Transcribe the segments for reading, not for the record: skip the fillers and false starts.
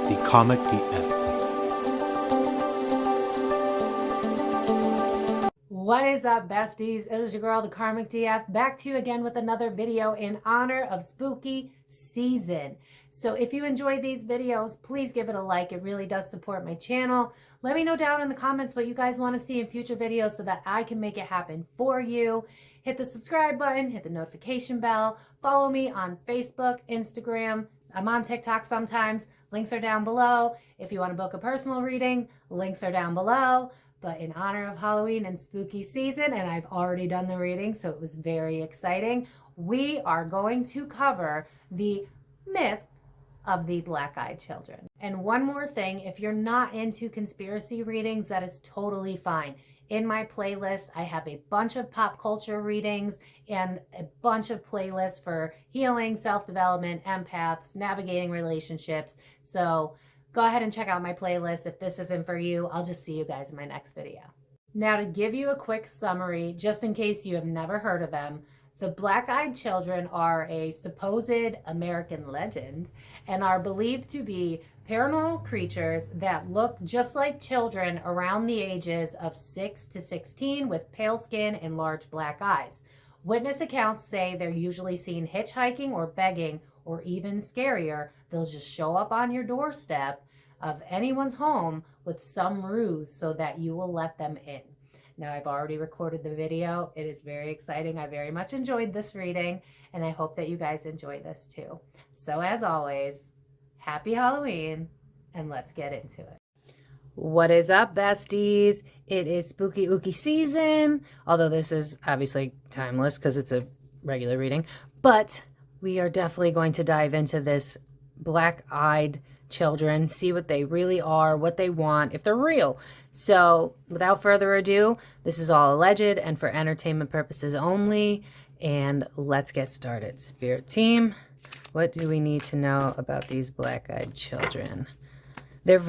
the Karmic DF. What is up, besties? It is your girl, the Karmic DF, back to you again with another video in honor of spooky season. So if you enjoy these videos, please give it a like. It really does support my channel. Let me know down in the comments what you guys want to see in future videos so that I can make it happen for you. Hit the subscribe button, hit the notification bell, follow me on Facebook, Instagram. I'm on TikTok sometimes. Links are down below. If you want to book a personal reading, links are down below. But in honor of Halloween and spooky season, and I've already done the reading, so it was very exciting, we are going to cover the myth of the black-eyed children. And one more thing, if you're not into conspiracy readings, that is totally fine. In my playlist, I have a bunch of pop culture readings and a bunch of playlists for healing, self-development, empaths, navigating relationships. So go ahead and check out my playlist. If this isn't for you, I'll just see you guys in my next video. Now, to give you a quick summary, just in case you have never heard of them, the black-eyed children are a supposed American legend and are believed to be paranormal creatures that look just like children around the ages of 6 to 16 with pale skin and large black eyes. Witness accounts say they're usually seen hitchhiking or begging, or even scarier, they'll just show up on your doorstep of anyone's home with some ruse so that you will let them in. Now, I've already recorded the video. It is very exciting. I very much enjoyed this reading, and I hope that you guys enjoy this too. So as always, happy Halloween, and let's get into it. What is up, besties? It is spooky ooky season, although this is obviously timeless because it's a regular reading, but we are definitely going to dive into this black-eyed children, see what they really are, what they want, if they're real. So without further ado, this is all alleged and for entertainment purposes only, and let's get started. Spirit team, what do we need to know about these black-eyed children? They're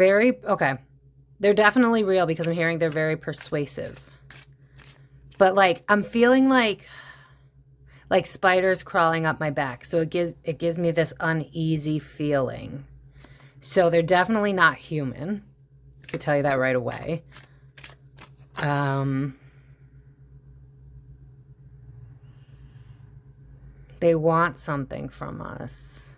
they're definitely real because I'm hearing they're very persuasive. But like, I'm feeling like spiders crawling up my back. So it gives me this uneasy feeling. So they're definitely not human. I can tell you that right away. They want something from us.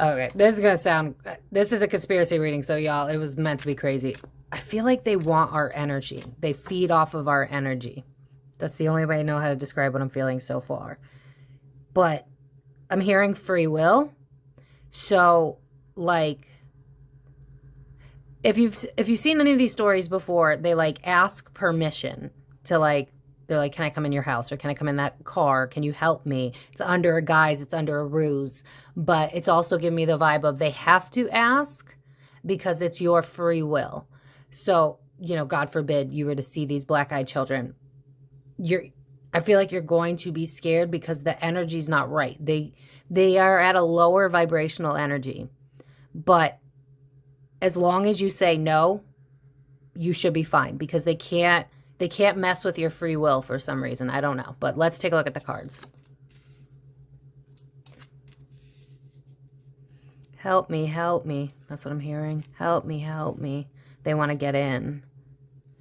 Okay, this is a conspiracy reading, so y'all, it was meant to be crazy. I feel like they want our energy. They feed off of our energy. That's the only way I know how to describe what I'm feeling so far. But I'm hearing free will. So, like, if you've seen any of these stories before, they like ask permission to they're like, can I come in your house, or can I come in that car? Can you help me? It's under a guise, it's under a ruse. But it's also giving me the vibe of they have to ask because it's your free will. So, you know, God forbid you were to see these black-eyed children. I feel like you're going to be scared because the energy's not right. They are at a lower vibrational energy. But as long as you say no, you should be fine because they can't mess with your free will for some reason. I don't know. But let's take a look at the cards. Help me, help me. That's what I'm hearing. Help me, help me. They want to get in.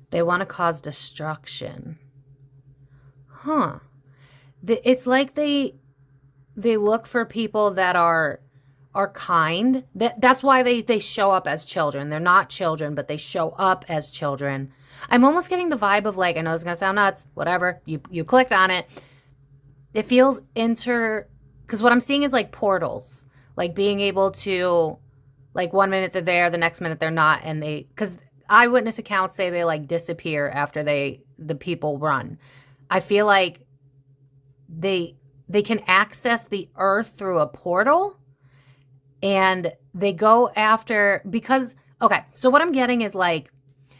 They want to cause destruction. Huh. It's like they look for people that are kind. That's why they show up as children. They're not children, but they show up as children. I'm almost getting the vibe of like, I know it's going to sound nuts, whatever. You clicked on it. It feels because what I'm seeing is like portals. Like being able to, like 1 minute they're there, the next minute they're not. And because eyewitness accounts say they like disappear after the people run. I feel like they can access the earth through a portal, and they go after, because, okay, so what I'm getting is like,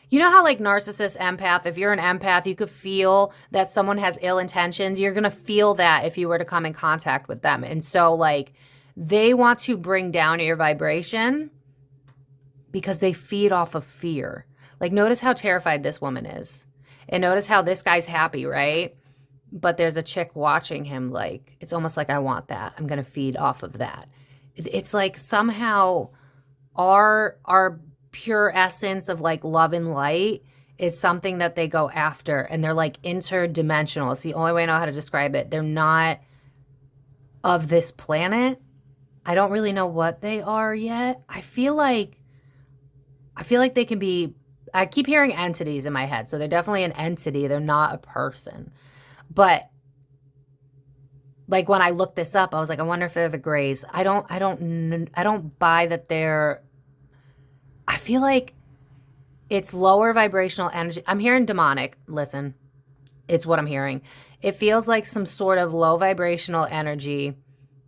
you know how like narcissist, empath, if you're an empath, you could feel that someone has ill intentions. You're going to feel that if you were to come in contact with them. And so like they want to bring down your vibration because they feed off of fear. Like notice how terrified this woman is. And notice how this guy's happy, right? But there's a chick watching him like, it's almost like I want that. I'm going to feed off of that. it's like somehow our pure essence of like love and light is something that they go after, and they're like interdimensional. It's the only way I know how to describe it. They're not of this planet. I don't really know what they are yet. I feel like they can be, I keep hearing entities in my head. So they're definitely an entity. They're not a person. But like when I looked this up, I was like, I wonder if they're the Greys. I don't buy that they're, I feel like it's lower vibrational energy. I'm hearing demonic. Listen, it's what I'm hearing. It feels like some sort of low vibrational energy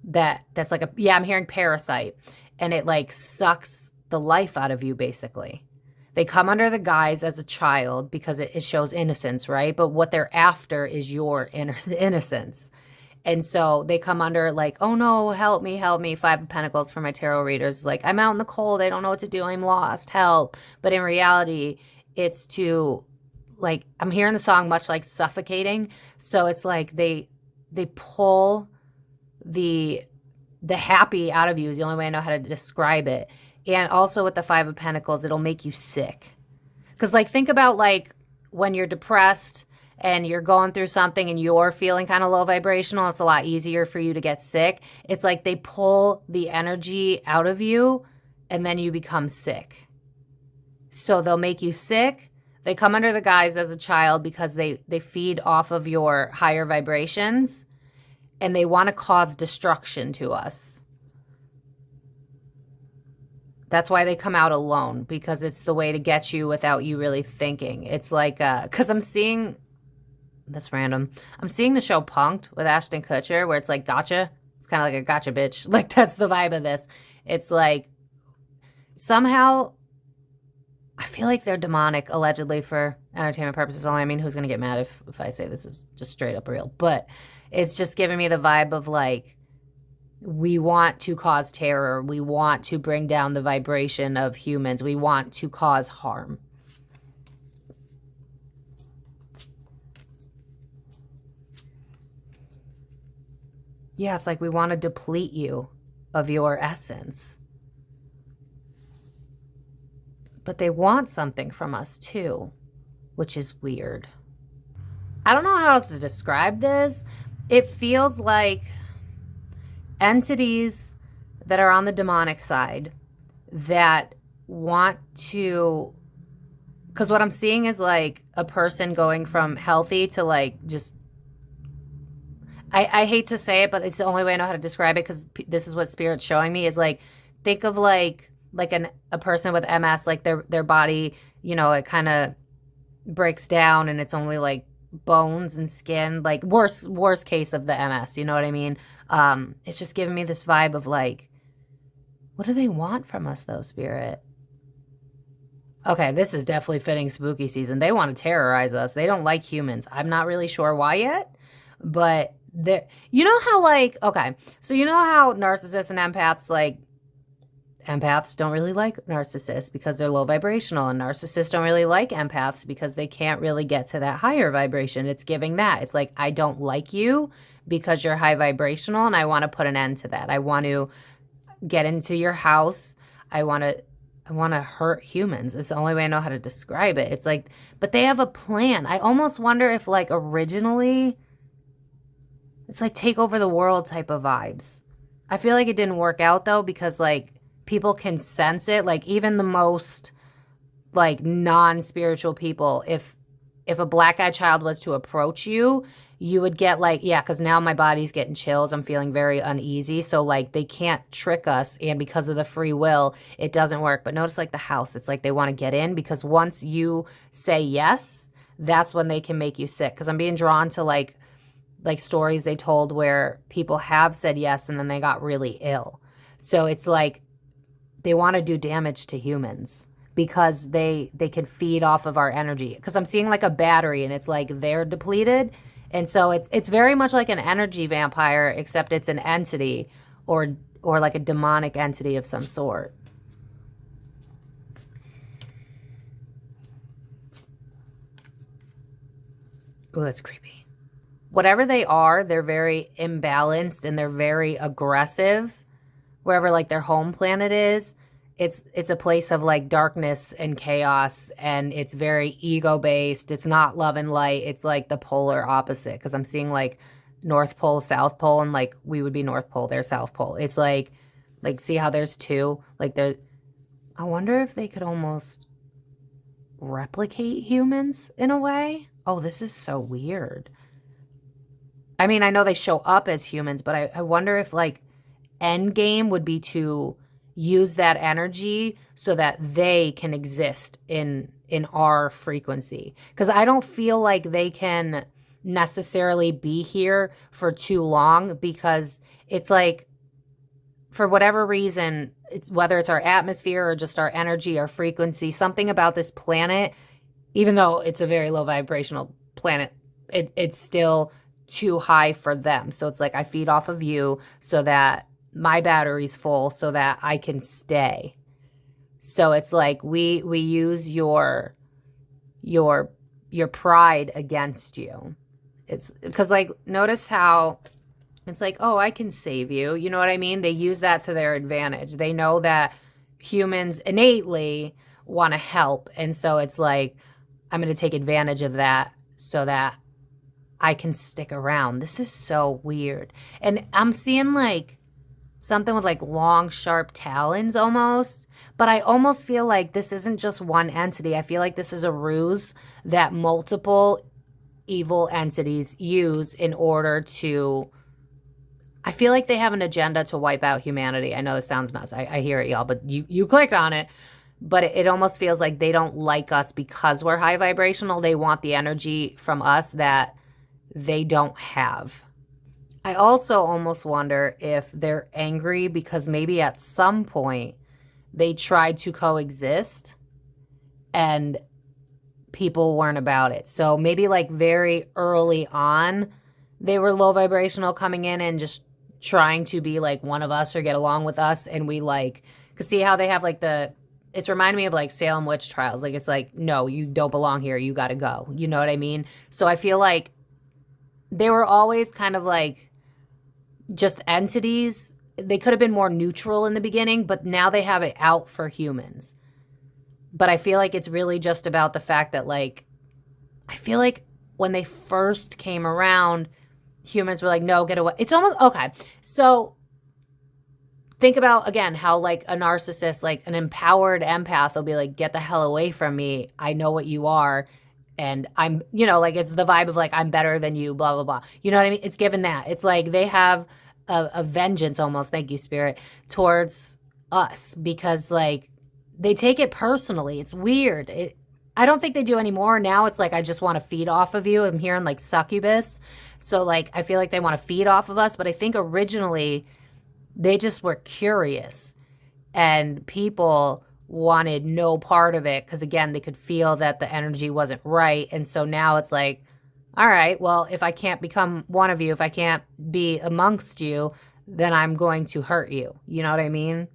that's like I'm hearing parasite, and it like sucks the life out of you basically. They come under the guise as a child because it shows innocence, right? But what they're after is your innocence. And so they come under like, oh no, help me. 5 of Pentacles for my tarot readers. Like, I'm out in the cold. I don't know what to do. I'm lost. Help. But in reality, it's to like, I'm hearing the song much like suffocating. So it's like they pull the happy out of you is the only way I know how to describe it. And also with the 5 of Pentacles, it'll make you sick. Because like, think about like when you're depressed and you're going through something and you're feeling kind of low vibrational, it's a lot easier for you to get sick. It's like they pull the energy out of you and then you become sick. So they'll make you sick. They come under the guise as a child because they feed off of your higher vibrations, and they want to cause destruction to us. That's why they come out alone, because it's the way to get you without you really thinking. It's like, because I'm seeing, that's random. I'm seeing the show Punk'd with Ashton Kutcher, where it's like gotcha. It's kind of like a gotcha bitch. Like, that's the vibe of this. It's like, somehow, I feel like they're demonic, allegedly, for entertainment purposes only. I mean, who's going to get mad if I say this is just straight up real? But it's just giving me the vibe of like, we want to cause terror. We want to bring down the vibration of humans. We want to cause harm. Yeah, it's like we want to deplete you of your essence. But they want something from us too, which is weird. I don't know how else to describe this. It feels like entities that are on the demonic side that want to, because what I'm seeing is like a person going from healthy to like just, I hate to say it, but it's the only way I know how to describe it, because this is what Spirit's showing me, is like, think of like a person with MS, like their body, you know, it kind of breaks down and it's only like bones and skin, like worst case of the MS, you know what I mean? It's just giving me this vibe of like, what do they want from us though, Spirit? Okay, this is definitely fitting spooky season. They want to terrorize us. They don't like humans. I'm not really sure why yet, but you know how like, okay, so you know how narcissists and empaths, like, empaths don't really like narcissists because they're low vibrational, and narcissists don't really like empaths because they can't really get to that higher vibration. It's giving that. It's like, I don't like you because you're high vibrational, and I want to put an end to that. I want to get into your house. I want to hurt humans. It's the only way I know how to describe it. It's like, but they have a plan. I almost wonder if like originally it's like take over the world type of vibes. I feel like it didn't work out though, because like people can sense it. Like even the most like non-spiritual people, if a black-eyed child was to approach you, you would get like, yeah, because now my body's getting chills. I'm feeling very uneasy. So like they can't trick us. And because of the free will, it doesn't work. But notice like the house, it's like they want to get in, because once you say yes, that's when they can make you sick. Because I'm being drawn to like stories they told where people have said yes and then they got really ill. So it's like they want to do damage to humans because they can feed off of our energy. Because I'm seeing like a battery and it's like they're depleted. And so it's very much like an energy vampire, except it's an entity or like a demonic entity of some sort. Oh, that's creepy. Whatever they are, they're very imbalanced and they're very aggressive. wherever like their home planet is, it's a place of like darkness and chaos, and it's very ego based. It's not love and light. It's like the polar opposite, because I'm seeing like North Pole, South Pole, and like we would be North Pole, they're South Pole. It's like see how there's two? Like there, I wonder if they could almost replicate humans in a way. Oh, this is so weird. I mean, I know they show up as humans, but I wonder if like end game would be to use that energy so that they can exist in our frequency, because I don't feel like they can necessarily be here for too long, because it's like, for whatever reason, it's whether it's our atmosphere or just our energy, our frequency, something about this planet, even though it's a very low vibrational planet, it's still too high for them. So it's like I feed off of you so that my battery's full so that I can stay. So it's like we use your pride against you. It's because like, notice how it's like, oh, I can save you. You know what I mean? They use that to their advantage. They know that humans innately want to help. And so it's like, I'm going to take advantage of that so that I can stick around. This is so weird. And I'm seeing like something with like long, sharp talons almost. But I almost feel like this isn't just one entity. I feel like this is a ruse that multiple evil entities use in order to... I feel like they have an agenda to wipe out humanity. I know this sounds nuts. I hear it, y'all, but you clicked on it. But it almost feels like they don't like us because we're high vibrational. They want the energy from us that they don't have. I also almost wonder if they're angry because maybe at some point they tried to coexist and people weren't about it. So maybe like very early on, they were low vibrational coming in and just trying to be like one of us or get along with us. And we like, cause see how they have like it's reminding me of like Salem witch trials. Like, it's like, no, you don't belong here. You got to go. You know what I mean? So I feel like they were always kind of like just entities. They could have been more neutral in the beginning, but now they have it out for humans. But I feel like it's really just about the fact that like, I feel like when they first came around, humans were like, no, get away. It's almost, okay. So think about, again, how like a narcissist, like an empowered empath will be like, get the hell away from me. I know what you are. And I'm, you know, like it's the vibe of like, I'm better than you, blah, blah, blah. You know what I mean? It's given that. It's like they have a vengeance almost, thank you, Spirit, towards us because like they take it personally. It's weird. I don't think they do anymore. Now it's like, I just want to feed off of you. I'm hearing like succubus. So like, I feel like they want to feed off of us. But I think originally they just were curious and people wanted no part of it. Because again, they could feel that the energy wasn't right. And so now it's like, all right, well, if I can't become one of you, if I can't be amongst you, then I'm going to hurt you. You know what I mean?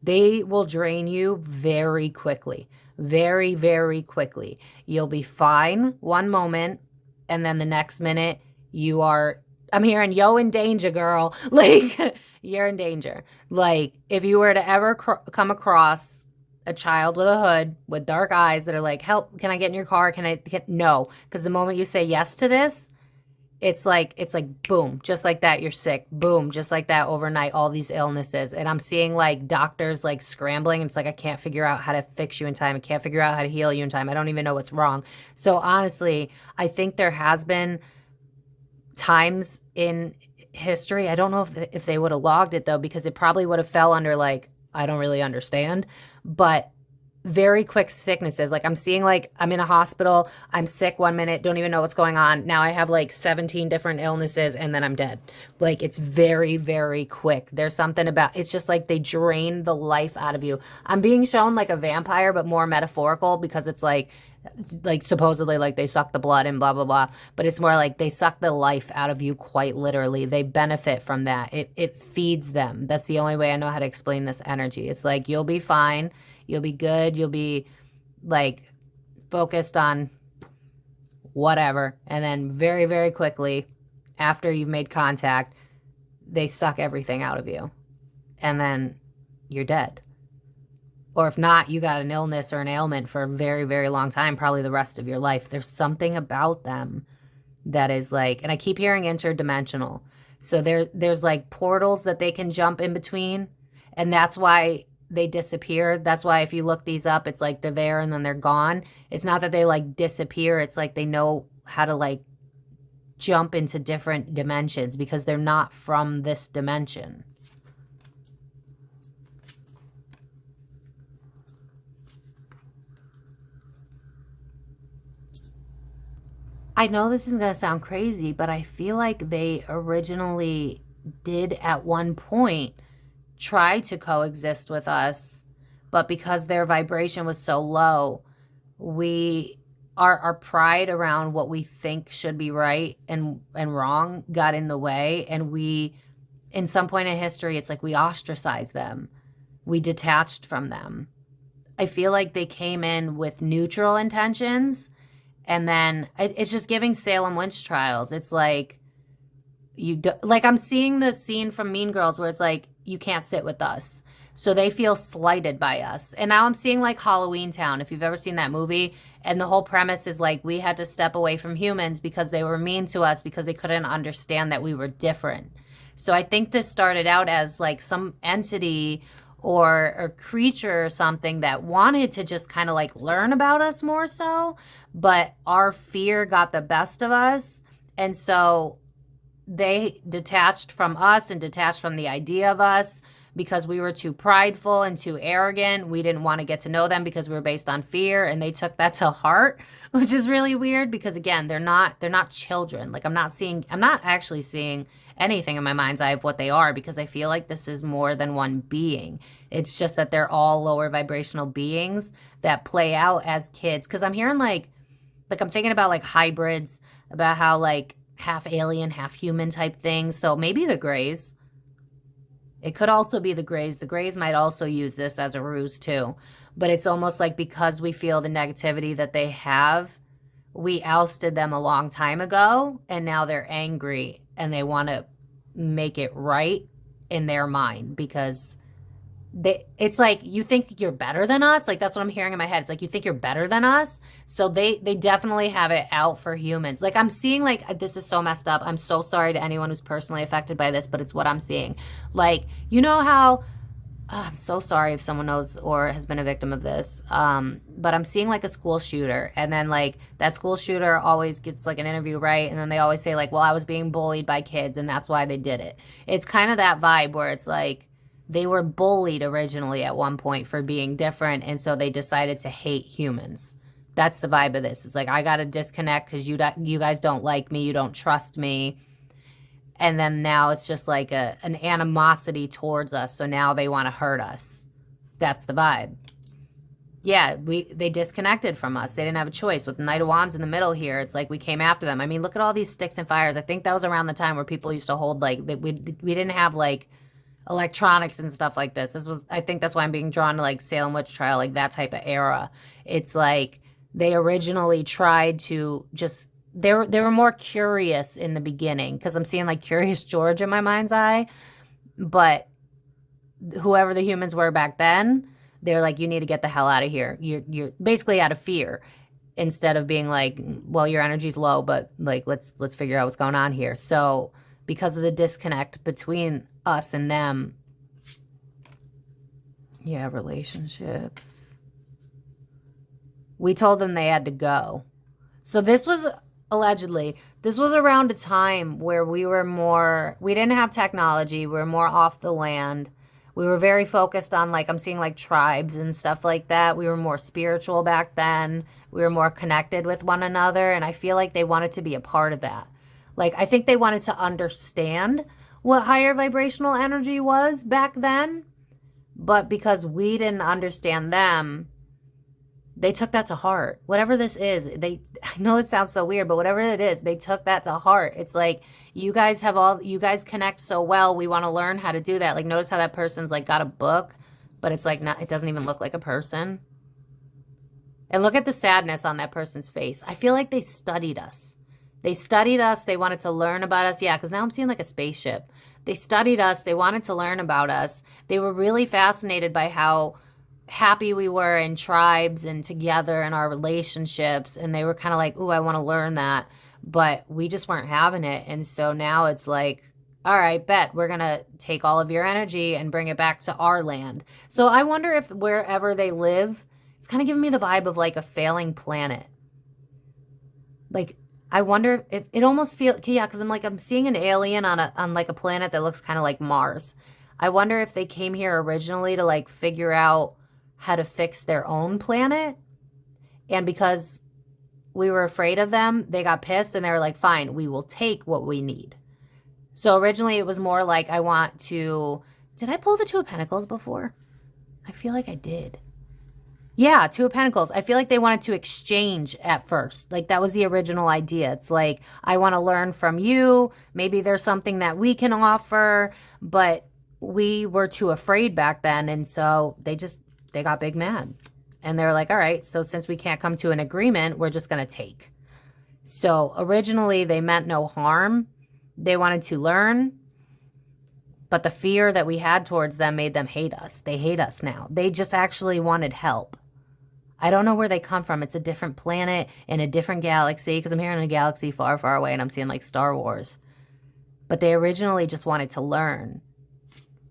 They will drain you very quickly. Very, very quickly. You'll be fine one moment, and then the next minute you are, I'm hearing, yo, in danger, girl. Like, you're in danger. Like, if you were to ever come across a child with a hood, with dark eyes that are like, help, can I get in your car? No. Because the moment you say yes to this, it's like, boom, just like that, you're sick. Boom, just like that, overnight, all these illnesses. And I'm seeing like doctors like scrambling. It's like, I can't figure out how to fix you in time. I can't figure out how to heal you in time. I don't even know what's wrong. So honestly, I think there has been times in history, I don't know if they would have logged it though, because it probably would have fell under like, I don't really understand, but very quick sicknesses. Like I'm seeing like I'm in a hospital, I'm sick 1 minute, don't even know what's going on. Now I have like 17 different illnesses and then I'm dead. Like it's very, very quick. There's something about, it's just like they drain the life out of you. I'm being shown like a vampire, but more metaphorical because it's like supposedly like they suck the blood and blah, blah, blah. But it's more like they suck the life out of you quite literally. They benefit from that. It feeds them. That's the only way I know how to explain this energy. It's like, you'll be fine. You'll be good. You'll be like focused on whatever. And then very, very quickly, after you've made contact, they suck everything out of you. And then you're dead. Or if not, you got an illness or an ailment for a very, very long time, probably the rest of your life. There's something about them that is like, and I keep hearing interdimensional. So there's like portals that they can jump in between. And that's why they disappear. That's why if you look these up, it's like they're there and then they're gone. It's not that they like disappear. It's like they know how to like jump into different dimensions because they're not from this dimension. I know this is going to sound crazy, but I feel like they originally did at one point try to coexist with us, but because their vibration was so low, our pride around what we think should be right and wrong got in the way, and we, in some point in history, it's like we ostracized them. We detached from them. I feel like they came in with neutral intentions. And then it's just giving Salem witch trials. It's like, like I'm seeing the scene from Mean Girls where it's like, you can't sit with us. So they feel slighted by us. And now I'm seeing like Halloween Town, if you've ever seen that movie. And the whole premise is like, we had to step away from humans because they were mean to us because they couldn't understand that we were different. So I think this started out as like some entity or a creature or something that wanted to just kind of like learn about us more so, but our fear got the best of us. And so they detached from us and detached from the idea of us because we were too prideful and too arrogant. We didn't want to get to know them because we were based on fear, and they took that to heart, which is really weird because again, they're not children. Like I'm not actually seeing anything in my mind's eye of what they are, because I feel like this is more than one being. It's just that they're all lower vibrational beings that play out as kids. Because I'm hearing like I'm thinking about like hybrids, about how like half alien, half human type things. So maybe the Greys. It could also be the Greys. The Greys might also use this as a ruse too. But it's almost like because we feel the negativity that they have, we ousted them a long time ago, and now they're angry and they want to make it right in their mind because it's like, you think you're better than us. Like that's what I'm hearing in my head. It's like, you think you're better than us. So they definitely have it out for humans. Like I'm seeing like, this is so messed up. I'm so sorry to anyone who's personally affected by this, but it's what I'm seeing. Like, you know how, I'm so sorry if someone knows or has been a victim of this. But I'm seeing like a school shooter, and then like that school shooter always gets like an interview, right? And then they always say like, well, I was being bullied by kids and that's why they did it. It's kind of that vibe where it's like they were bullied originally at one point for being different. And so they decided to hate humans. That's the vibe of this. It's like, I got to disconnect because you guys don't like me. You don't trust me. And then now it's just like an animosity towards us. So now they want to hurt us. That's the vibe. Yeah, they disconnected from us. They didn't have a choice. With the Knight of Wands in the middle here, it's like we came after them. I mean, look at all these sticks and fires. I think that was around the time where people used to hold like, we didn't have like electronics and stuff like this. I think that's why I'm being drawn to like Salem witch trial, like that type of era. It's like they originally tried to just, they were more curious in the beginning, because I'm seeing like Curious George in my mind's eye. But whoever the humans were back then, they're like, you need to get the hell out of here. You're basically out of fear, instead of being like, well, your energy's low, but like let's figure out what's going on here. So because of the disconnect between us and them, yeah, relationships, we told them they had to go. So this was allegedly, this was around a time where we didn't have technology. We were more off the land. We were very focused on, like, I'm seeing like tribes and stuff like that. We were more spiritual back then. We were more connected with one another. And I feel like they wanted to be a part of that. Like, I think they wanted to understand what higher vibrational energy was back then. But because we didn't understand them, they took that to heart. Whatever this is, I know it sounds so weird, but whatever it is, they took that to heart. It's like, you guys connect so well. We want to learn how to do that. Like, notice how that person's like got a book, but it's like, not, it doesn't even look like a person. And look at the sadness on that person's face. I feel like they studied us. They studied us. They wanted to learn about us. Yeah, because now I'm seeing like a spaceship. They studied us. They wanted to learn about us. They were really fascinated by how happy we were in tribes and together in our relationships. And they were kind of like, ooh, I want to learn that. But we just weren't having it. And so now it's like, all right, bet we're going to take all of your energy and bring it back to our land. So I wonder if wherever they live, it's kind of giving me the vibe of like a failing planet. Like, I wonder if it almost feels, yeah, because I'm seeing an alien on like a planet that looks kind of like Mars. I wonder if they came here originally to like figure out how to fix their own planet. And because we were afraid of them, they got pissed and they were like, fine, we will take what we need. So originally it was more like, I want to, did I pull the Two of Pentacles before? I feel like I did. Yeah, Two of Pentacles. I feel like they wanted to exchange at first. Like that was the original idea. It's like, I want to learn from you. Maybe there's something that we can offer, but we were too afraid back then. And so they got big mad. And they're like, all right, so since we can't come to an agreement, we're just going to take. So originally they meant no harm. They wanted to learn. But the fear that we had towards them made them hate us. They hate us now. They just actually wanted help. I don't know where they come from. It's a different planet in a different galaxy, because I'm here in a galaxy far, far away, and I'm seeing like Star Wars. But they originally just wanted to learn.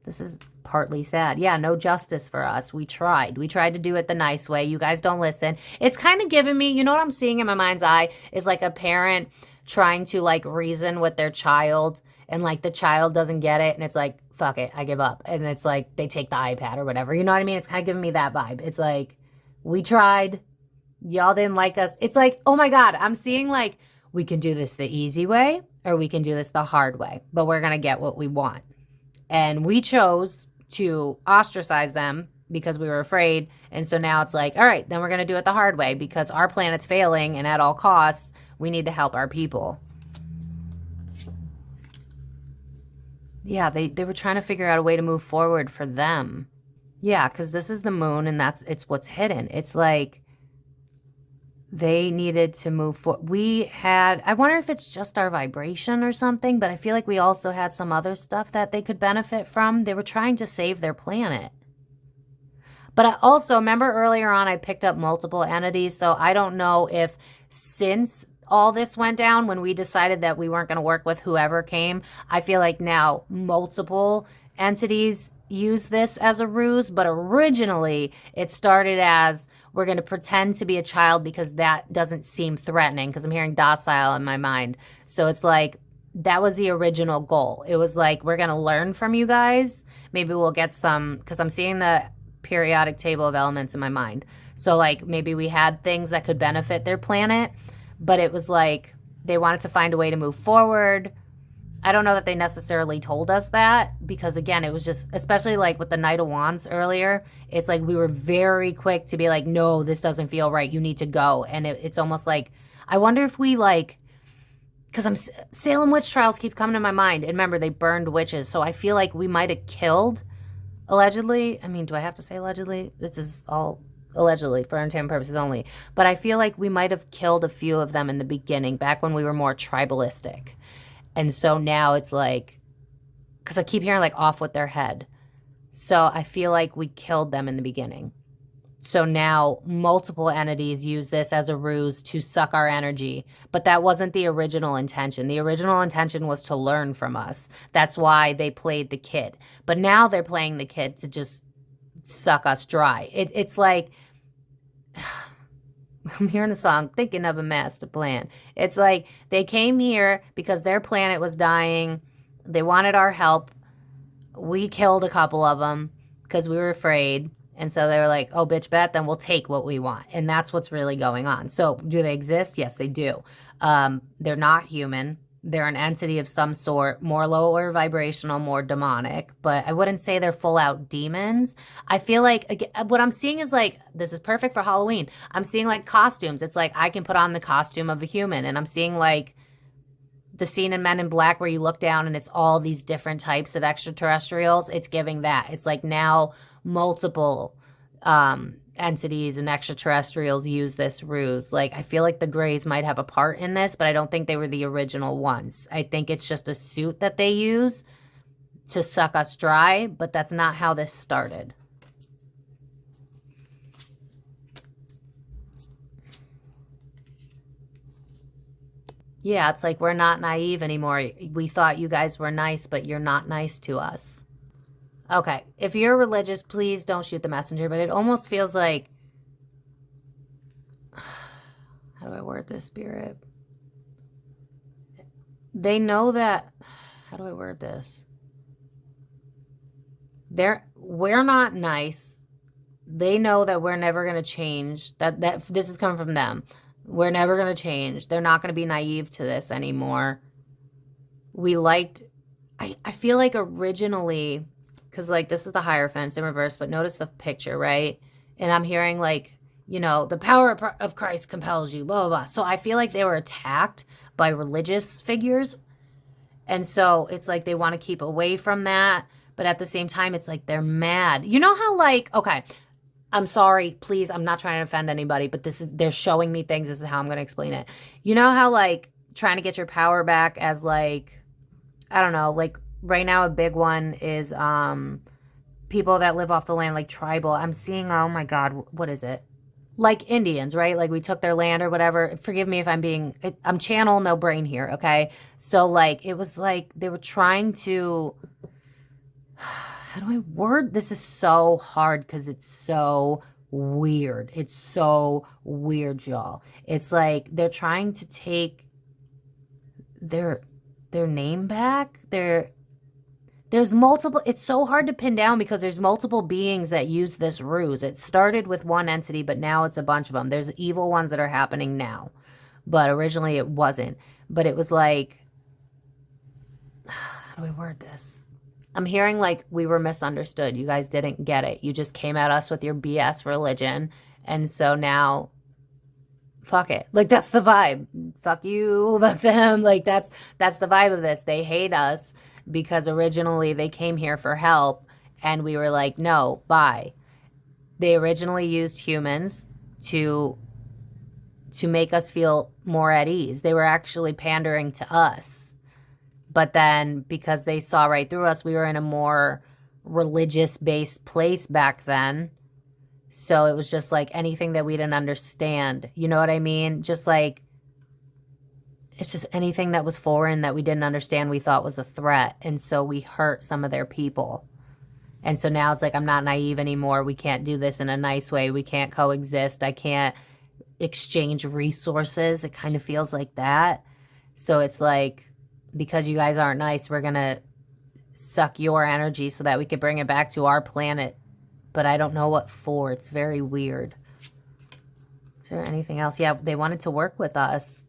This is partly sad. Yeah, no justice for us. We tried. We tried to do it the nice way. You guys don't listen. It's kind of giving me, you know what I'm seeing in my mind's eye is like a parent trying to like reason with their child, and like the child doesn't get it, and it's like, fuck it, I give up. And it's like they take the iPad or whatever. You know what I mean? It's kind of giving me that vibe. It's like, we tried. Y'all didn't like us. It's like, oh my God, I'm seeing like, we can do this the easy way or we can do this the hard way, but we're going to get what we want. And we chose to ostracize them because we were afraid. And so now it's like, all right, then we're going to do it the hard way because our planet's failing and at all costs, we need to help our people. Yeah, they were trying to figure out a way to move forward for them. Yeah, because this is the moon and it's what's hidden. It's like they needed to move forward. I wonder if it's just our vibration or something, but I feel like we also had some other stuff that they could benefit from. They were trying to save their planet. But I also, remember earlier on, I picked up multiple entities, so I don't know if since all this went down, when we decided that we weren't going to work with whoever came, I feel like now multiple entities use this as a ruse, but originally it started as we're going to pretend to be a child because that doesn't seem threatening, because I'm hearing docile in my mind. So it's like that was the original goal. It was like, we're going to learn from you guys. Maybe we'll get some, because I'm seeing the periodic table of elements in my mind. So like maybe we had things that could benefit their planet, but it was like they wanted to find a way to move forward. I don't know that they necessarily told us that, because again, it was just, especially like with the Knight of Wands earlier, it's like we were very quick to be like, no, this doesn't feel right. You need to go. And it's almost like, I wonder if we like, because Salem witch trials keeps coming to my mind. And remember, they burned witches. So I feel like we might have killed, allegedly. I mean, do I have to say allegedly? This is all allegedly for entertainment purposes only. But I feel like we might have killed a few of them in the beginning, back when we were more tribalistic. And so now it's like, because I keep hearing like off with their head. So I feel like we killed them in the beginning. So now multiple entities use this as a ruse to suck our energy. But that wasn't the original intention. The original intention was to learn from us. That's why they played the kid. But now they're playing the kid to just suck us dry. It's like, I'm hearing the song, thinking of a master plan. It's like they came here because their planet was dying. They wanted our help. We killed a couple of them because we were afraid. And so they were like, oh, bitch, bet, then we'll take what we want. And that's what's really going on. So do they exist? Yes, they do. They're not human. They're an entity of some sort, more lower vibrational, more demonic. But I wouldn't say they're full out demons. I feel like, again, what I'm seeing is like, this is perfect for Halloween. I'm seeing like costumes. It's like I can put on the costume of a human. And I'm seeing like the scene in Men in Black where you look down and it's all these different types of extraterrestrials. It's giving that. It's like now multiple entities and extraterrestrials use this ruse. Like, I feel like the Greys might have a part in this, but I don't think they were the original ones. I think it's just a suit that they use to suck us dry, but that's not how this started. Yeah, it's like we're not naive anymore. We thought you guys were nice, but you're not nice to us. Okay, if you're religious, please don't shoot the messenger, but it almost feels like... How do I word this, Spirit? They know that... How do I word this? We're not nice. They know that we're never going to change. That this is coming from them. We're never going to change. They're not going to be naive to this anymore. We liked... I feel like originally... Because, like, this is the Hierophant in reverse, but notice the picture, right? And I'm hearing, like, you know, the power of Christ compels you, blah, blah, blah. So I feel like they were attacked by religious figures. And so it's like they want to keep away from that. But at the same time, it's like they're mad. You know how, like, okay, I'm sorry, please, I'm not trying to offend anybody, but they're showing me things. This is how I'm going to explain it. You know how, like, trying to get your power back as, like, I don't know, like, right now a big one is people that live off the land, like tribal. I'm seeing, oh my God, what is it? Like Indians, right? Like we took their land or whatever. Forgive me if I'm channel, no brain here, okay? So like, it was like they were trying to, how do I word? This is so hard because it's so weird. It's so weird, y'all. It's like they're trying to take their name back. There's multiple, it's so hard to pin down because there's multiple beings that use this ruse. It started with one entity, but now it's a bunch of them. There's evil ones that are happening now, but originally it wasn't. But it was like, how do I word this? I'm hearing like we were misunderstood. You guys didn't get it. You just came at us with your BS religion. And so now, fuck it. Like, that's the vibe. Fuck you, fuck them. Like, that's the vibe of this. They hate us because originally they came here for help and we were like, no, bye. They originally used humans to make us feel more at ease. They were actually pandering to us. But then because they saw right through us, we were in a more religious-based place back then. So it was just like anything that we didn't understand. You know what I mean? Just like, it's just anything that was foreign that we didn't understand we thought was a threat. And so we hurt some of their people. And so now it's like, I'm not naive anymore. We can't do this in a nice way. We can't coexist. I can't exchange resources. It kind of feels like that. So it's like, because you guys aren't nice, we're going to suck your energy so that we could bring it back to our planet. But I don't know what for. It's very weird. Is there anything else? Yeah, they wanted to work with us.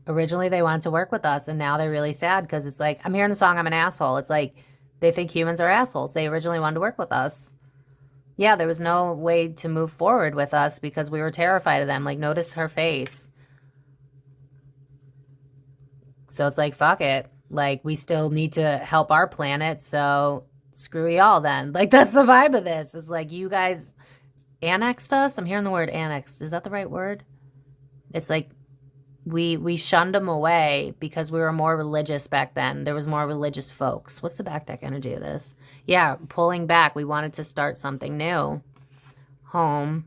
Originally, they wanted to work with us, and now they're really sad because it's like, I'm hearing the song, I'm an asshole. It's like, they think humans are assholes. They originally wanted to work with us. Yeah, there was no way to move forward with us because we were terrified of them. Like, notice her face. So it's like, fuck it. Like, we still need to help our planet, so screw y'all then. Like, that's the vibe of this. It's like, you guys annexed us. I'm hearing the word annexed. Is that the right word? It's like, we shunned them away because we were more religious back then. There was more religious folks. What's the back deck energy of this? Yeah, pulling back. We wanted to start something new. Home.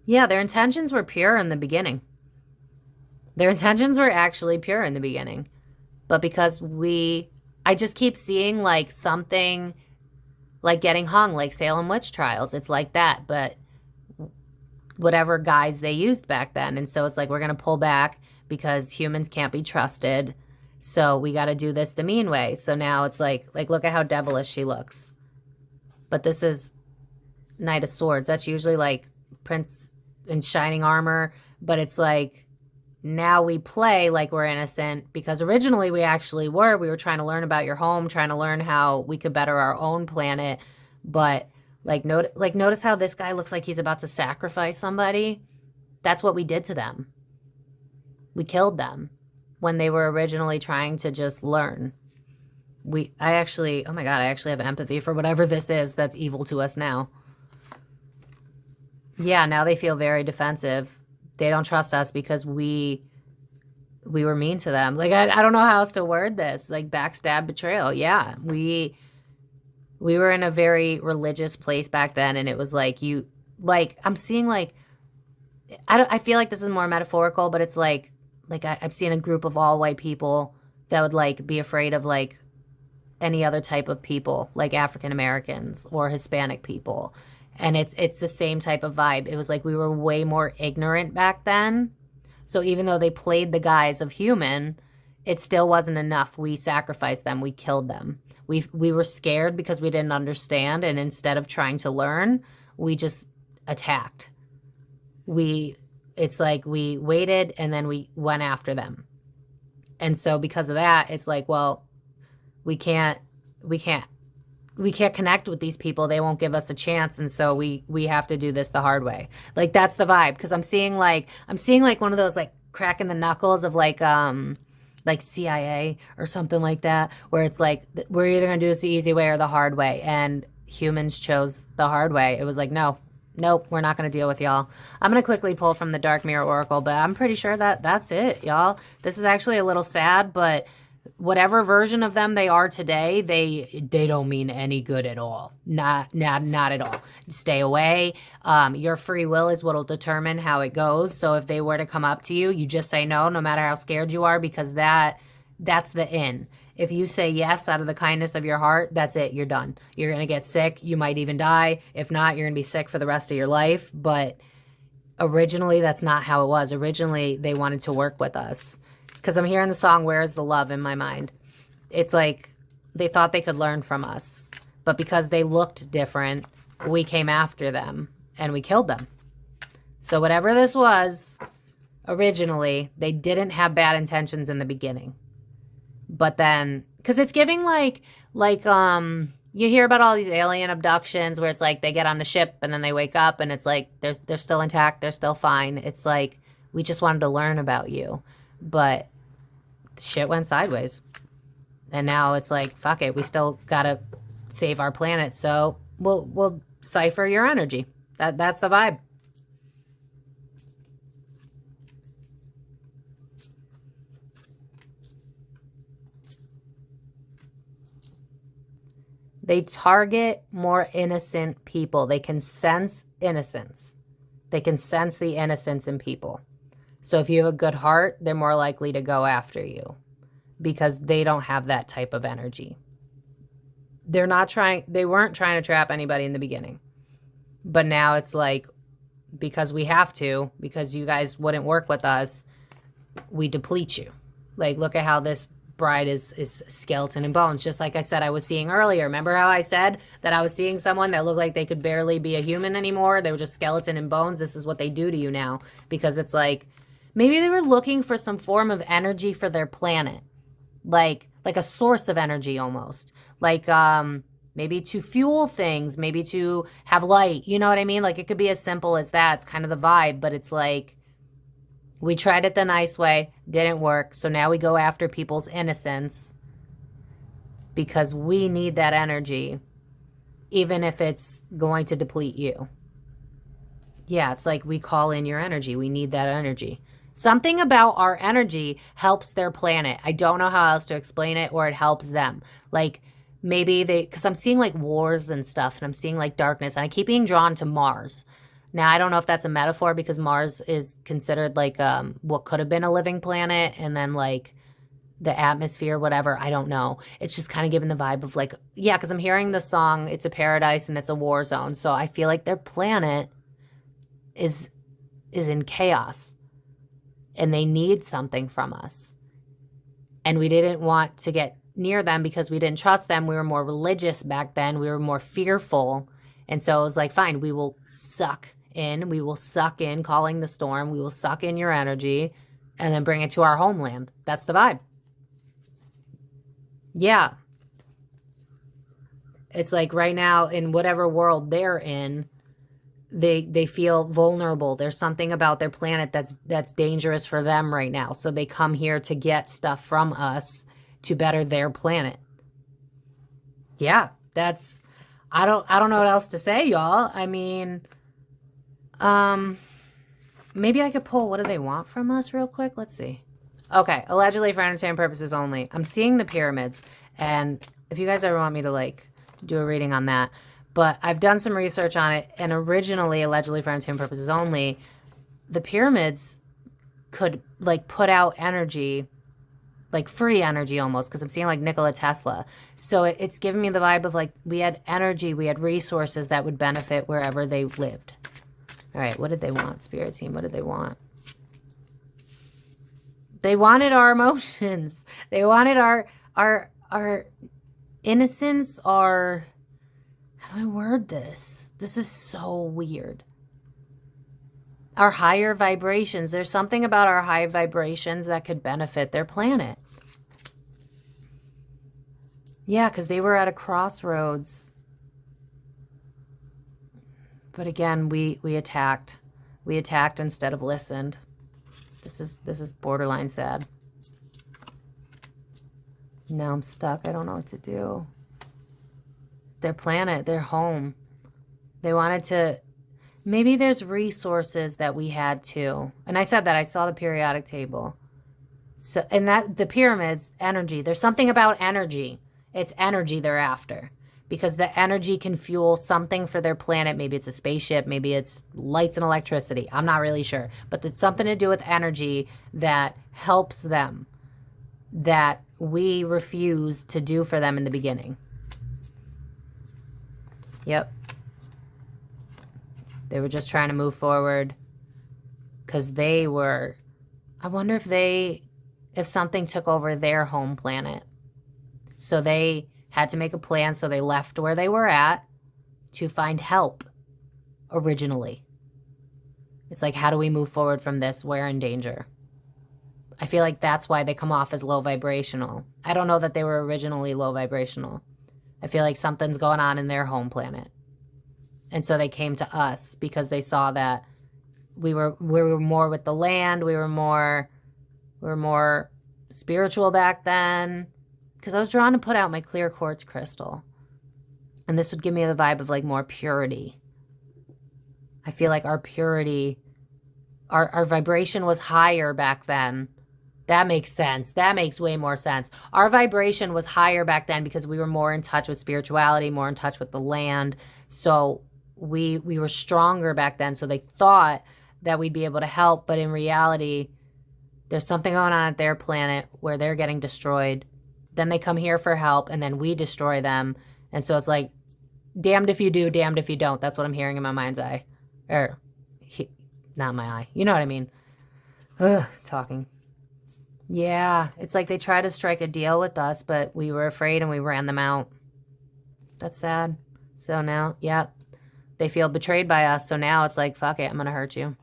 Yeah, their intentions were pure in the beginning. Their intentions were actually pure in the beginning. But because I just keep seeing like something like getting hung, like Salem witch trials. It's like that, but whatever guise they used back then. And so it's like, we're going to pull back because humans can't be trusted. So we got to do this the mean way. So now it's like, look at how devilish she looks. But this is Knight of Swords. That's usually like Prince in shining armor. But it's like, now we play like we're innocent because originally we actually were. We were trying to learn about your home, trying to learn how we could better our own planet. But notice how this guy looks like he's about to sacrifice somebody. That's what we did to them. We killed them when they were originally trying to just learn. I actually, oh my God, I actually have empathy for whatever this is that's evil to us now. Yeah, now they feel very defensive. They don't trust us because we were mean to them. Like, I don't know how else to word this. Like, backstab, betrayal. Yeah, we were in a very religious place back then, and it was like I'm seeing like, I feel like this is more metaphorical, but it's like I've seen a group of all white people that would like be afraid of like any other type of people, like African Americans or Hispanic people. And it's the same type of vibe. It was like we were way more ignorant back then. So even though they played the guise of human, it still wasn't enough. We sacrificed them. We killed them. We were scared because we didn't understand. And instead of trying to learn, we just attacked. It's like we waited and then we went after them. And so because of that, it's like, well, we can't connect with these people. They won't give us a chance. And so we have to do this the hard way. Like, that's the vibe. Cause I'm seeing like one of those like cracking the knuckles of like CIA or something like that, where it's like, we're either going to do this the easy way or the hard way. And humans chose the hard way. It was like, nope, we're not going to deal with y'all. I'm going to quickly pull from the Dark Mirror Oracle, but I'm pretty sure that's it, y'all. This is actually a little sad, but whatever version of them they are today, they don't mean any good at all. Not at all. Stay away. Your free will is what will determine how it goes. So if they were to come up to you, you just say no matter how scared you are, because that's the in. If you say yes out of the kindness of your heart, that's it. You're done. You're going to get sick. You might even die. If not, you're going to be sick for the rest of your life. But originally, that's not how it was. Originally, they wanted to work with us. Because I'm hearing the song, Where is the Love, in my mind. It's like they thought they could learn from us. But because they looked different, we came after them and we killed them. So whatever this was, originally, they didn't have bad intentions in the beginning. But then, because it's giving like you hear about all these alien abductions where it's like they get on the ship and then they wake up and it's like they're still intact, they're still fine. It's like, we just wanted to learn about you. But shit went sideways. And now it's like, fuck it, we still gotta save our planet. So we'll cipher your energy. That's the vibe. They target more innocent people. They can sense innocence. They can sense the innocence in people. So if you have a good heart, they're more likely to go after you because they don't have that type of energy. They weren't trying to trap anybody in the beginning. But now it's like, because we have to, because you guys wouldn't work with us, we deplete you. Like, look at how this bride is skeleton and bones. Just like I said I was seeing earlier. Remember how I said that I was seeing someone that looked like they could barely be a human anymore? They were just skeleton and bones. This is what they do to you now. Because it's like, maybe they were looking for some form of energy for their planet. Like a source of energy almost. Like maybe to fuel things, maybe to have light. You know what I mean? Like, it could be as simple as that. It's kind of the vibe, but it's like, we tried it the nice way, didn't work. So now we go after people's innocence because we need that energy, even if it's going to deplete you. Yeah, it's like we call in your energy. We need that energy. Something about our energy helps their planet. I don't know how else to explain it, or it helps them. Like, maybe because I'm seeing like wars and stuff, and I'm seeing like darkness, and I keep being drawn to Mars. Now, I don't know if that's a metaphor because Mars is considered like what could have been a living planet, and then like the atmosphere, whatever. I don't know. It's just kind of giving the vibe of like, yeah, because I'm hearing the song, It's a Paradise and It's a War Zone. So I feel like their planet is in chaos and they need something from us. And we didn't want to get near them because we didn't trust them. We were more religious back then. We were more fearful. And so it was like, fine, we will suck in, calling the storm. We will suck in your energy and then bring it to our homeland. That's the vibe. Yeah. It's like right now, in whatever world they're in, they feel vulnerable. There's something about their planet that's dangerous for them right now. So they come here to get stuff from us to better their planet. Yeah, that's, I don't know what else to say, y'all. I mean, maybe I could pull, what do they want from us real quick? Let's see. Okay, allegedly for entertainment purposes only. I'm seeing the pyramids, and if you guys ever want me to, like, do a reading on that, but I've done some research on it, and originally, allegedly for entertainment purposes only, the pyramids could, like, put out energy, like, free energy almost, because I'm seeing, like, Nikola Tesla. So it's giving me the vibe of, like, we had energy, we had resources that would benefit wherever they lived. All right, what did they want, Spirit Team? What did they want? They wanted our emotions. They wanted our innocence, our, how do I word this? This is so weird. Our higher vibrations. There's something about our high vibrations that could benefit their planet. Yeah, because they were at a crossroads. But again, we attacked. We attacked instead of listened. This is borderline sad. Now I'm stuck. I don't know what to do. Their planet, their home. They wanted to, maybe there's resources that we had too. And I said that, I saw the periodic table. So, and that, the pyramids, energy. There's something about energy. It's energy they're after. Because the energy can fuel something for their planet. Maybe it's a spaceship. Maybe it's lights and electricity. I'm not really sure. But it's something to do with energy that helps them, that we refuse to do for them in the beginning. Yep. They were just trying to move forward because they were, I wonder if something took over their home planet. So they had to make a plan, so they left where they were at to find help originally. It's like, how do we move forward from this? We're in danger. I feel like that's why they come off as low vibrational. I don't know that they were originally low vibrational. I feel like something's going on in their home planet. And so they came to us because they saw that we were more with the land. We were more spiritual back then. Because I was drawn to put out my clear quartz crystal. And this would give me the vibe of like more purity. I feel like our purity, our vibration was higher back then. That makes sense. That makes way more sense. Our vibration was higher back then because we were more in touch with spirituality, more in touch with the land. So we were stronger back then. So they thought that we'd be able to help. But in reality, there's something going on at their planet where they're getting destroyed. Then they come here for help, and then we destroy them. And so it's like, damned if you do, damned if you don't. That's what I'm hearing in my mind's eye. Not my eye. You know what I mean? Ugh, talking. Yeah, it's like they tried to strike a deal with us, but we were afraid and we ran them out. That's sad. So now, yeah, they feel betrayed by us. So now it's like, fuck it, I'm going to hurt you.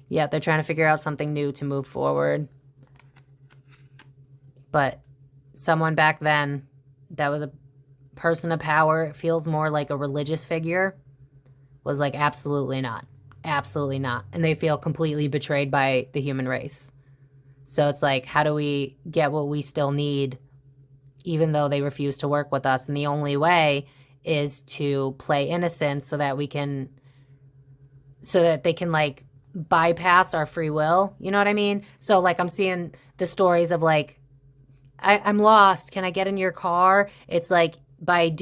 Yeah, they're trying to figure out something new to move forward. But someone back then that was a person of power, it feels more like a religious figure, was like, absolutely not. Absolutely not. And they feel completely betrayed by the human race. So it's like, how do we get what we still need, even though they refuse to work with us? And the only way is to play innocent so that they can like bypass our free will. You know what I mean? So like I'm seeing the stories of like, I'm lost. Can I get in your car? It's like by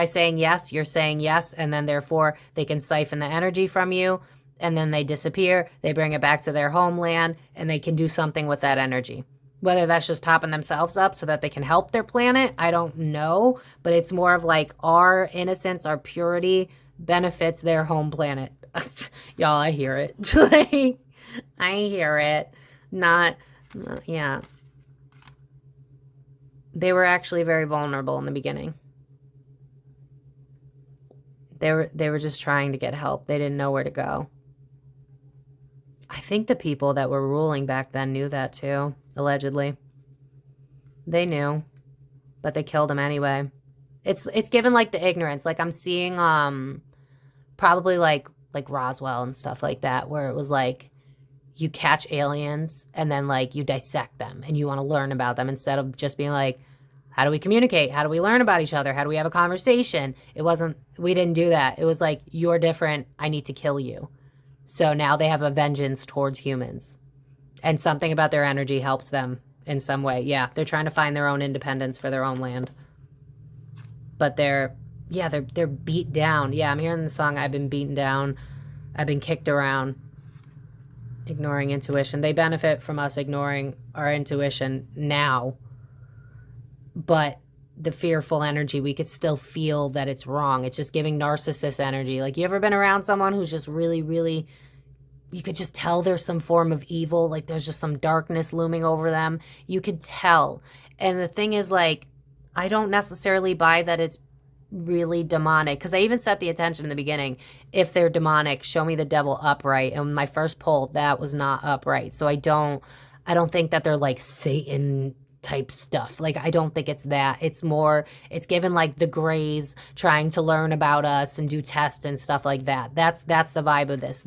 saying yes, you're saying yes. And then therefore they can siphon the energy from you. And then they disappear. They bring it back to their homeland and they can do something with that energy. Whether that's just topping themselves up so that they can help their planet, I don't know. But it's more of like our innocence, our purity benefits their home planet. Y'all, I hear it. Like, I hear it. Yeah. They were actually very vulnerable in the beginning. They were just trying to get help. They didn't know where to go. I think the people that were ruling back then knew that too, allegedly. They knew, but they killed him anyway. It's given like the ignorance. Like I'm seeing probably like Roswell and stuff like that, where it was like you catch aliens and then like you dissect them and you want to learn about them instead of just being like, How do we communicate? How do we learn about each other? How do we have a conversation? We didn't do that. It was like, you're different. I need to kill you. So now they have a vengeance towards humans. And something about their energy helps them in some way. Yeah, they're trying to find their own independence for their own land. But they're beat down. Yeah, I'm hearing the song, I've been beaten down. I've been kicked around. Ignoring intuition. They benefit from us ignoring our intuition now. But the fearful energy, we could still feel that it's wrong. It's just giving narcissist energy. Like, you ever been around someone who's just really, really, you could just tell there's some form of evil. Like, there's just some darkness looming over them. You could tell. And the thing is, like, I don't necessarily buy that it's really demonic, because I even set the attention in the beginning. If they're demonic, show me the devil upright. And my first pull, that was not upright. So I don't think that they're like Satan type stuff. Like, I don't think it's that. It's more, it's given like the grays trying to learn about us and do tests and stuff like that. That's the vibe of this.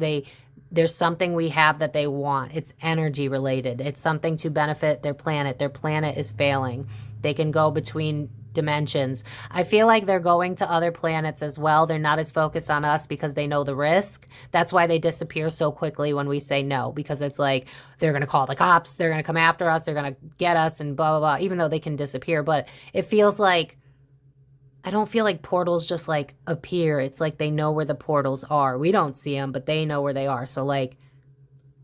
There's something we have that they want. It's energy related. It's something to benefit their planet. Their planet is failing. They can go between dimensions. I feel like they're going to other planets as well. They're not as focused on us because they know the risk. That's why they disappear so quickly when we say no, because it's like, they're going to call the cops, they're going to come after us, they're going to get us and blah, blah, blah, even though they can disappear. But it feels like, I don't feel like portals just like appear. It's like they know where the portals are. We don't see them, but they know where they are. So like,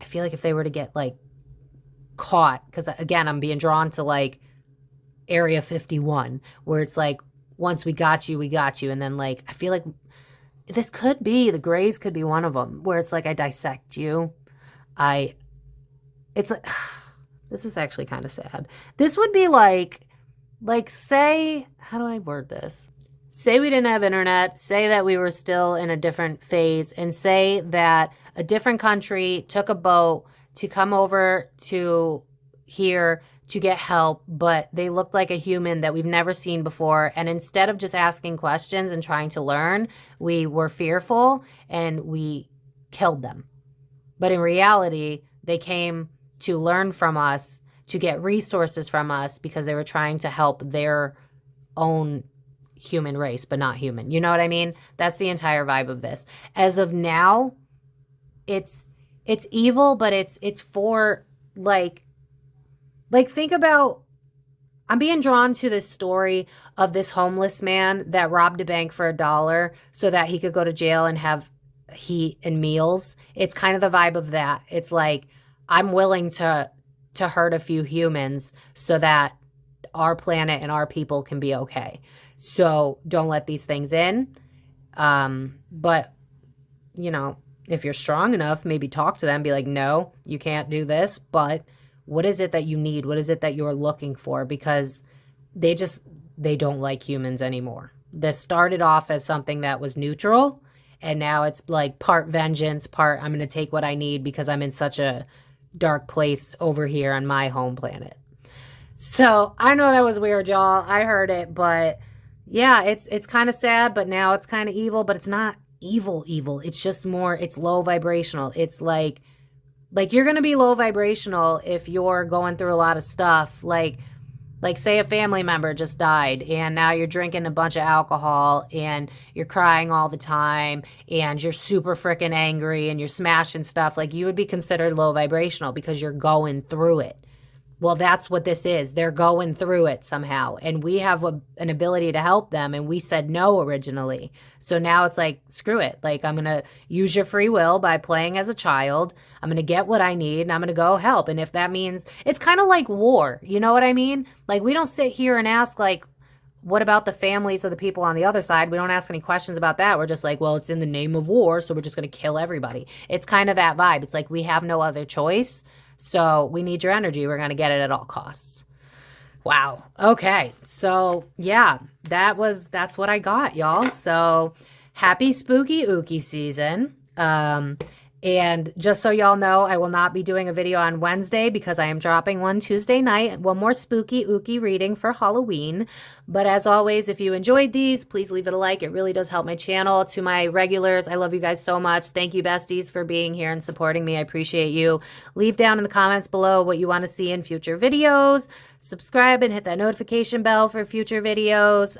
I feel like if they were to get like caught, because again, I'm being drawn to like Area 51, where it's like, once we got you, we got you. And then like, I feel like this could be, the grays could be one of them, where it's like, I dissect you. It's like, this is actually kind of sad. This would be like say, how do I word this? Say we didn't have internet, say that we were still in a different phase, and say that a different country took a boat to come over to here to get help, but they looked like a human that we've never seen before. And instead of just asking questions and trying to learn, we were fearful and we killed them. But in reality, they came to learn from us, to get resources from us, because they were trying to help their own human race, but not human. You know what I mean? That's the entire vibe of this. As of now, it's evil, but it's for like think about, I'm being drawn to this story of this homeless man that robbed a bank for $1 so that he could go to jail and have heat and meals. It's kind of the vibe of that. It's like, I'm willing to hurt a few humans so that our planet and our people can be okay. So don't let these things in. But, you know, if you're strong enough, maybe talk to them, be like, no, you can't do this, but what is it that you need? What is it that you're looking for? Because they don't like humans anymore. This started off as something that was neutral, and now it's like part vengeance, part I'm going to take what I need because I'm in such a dark place over here on my home planet. So I know that was weird, y'all. I heard it, but yeah, it's kind of sad, but now it's kind of evil, but it's not evil. It's just more, it's low vibrational. It's like you're going to be low vibrational if you're going through a lot of stuff. Like say a family member just died and now you're drinking a bunch of alcohol and you're crying all the time and you're super freaking angry and you're smashing stuff. Like, you would be considered low vibrational because you're going through it. Well, that's what this is. They're going through it somehow. And we have an ability to help them. And we said no originally. So now it's like, screw it. Like, I'm going to use your free will by playing as a child. I'm going to get what I need and I'm going to go help. And if that means, it's kind of like war. You know what I mean? Like, we don't sit here and ask like, what about the families of the people on the other side? We don't ask any questions about that. We're just like, well, it's in the name of war, so we're just going to kill everybody. It's kind of that vibe. It's like, we have no other choice. So we need your energy. We're going to get it at all costs. Wow. Okay. So yeah, that's what I got, y'all. So happy spooky ooky season. And just so y'all know, I will not be doing a video on Wednesday because I am dropping one Tuesday night, one more spooky, ooky reading for Halloween. But as always, if you enjoyed these, please leave it a like. It really does help my channel. To my regulars, I love you guys so much. Thank you, besties, for being here and supporting me. I appreciate you. Leave down in the comments below what you want to see in future videos. Subscribe and hit that notification bell for future videos.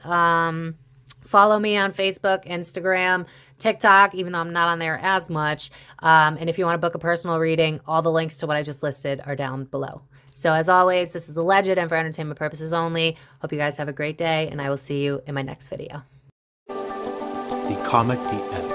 Follow me on Facebook, Instagram, TikTok, even though I'm not on there as much. And if you want to book a personal reading, all the links to what I just listed are down below. So as always, this is alleged and for entertainment purposes only. Hope you guys have a great day, and I will see you in my next video. The comic, the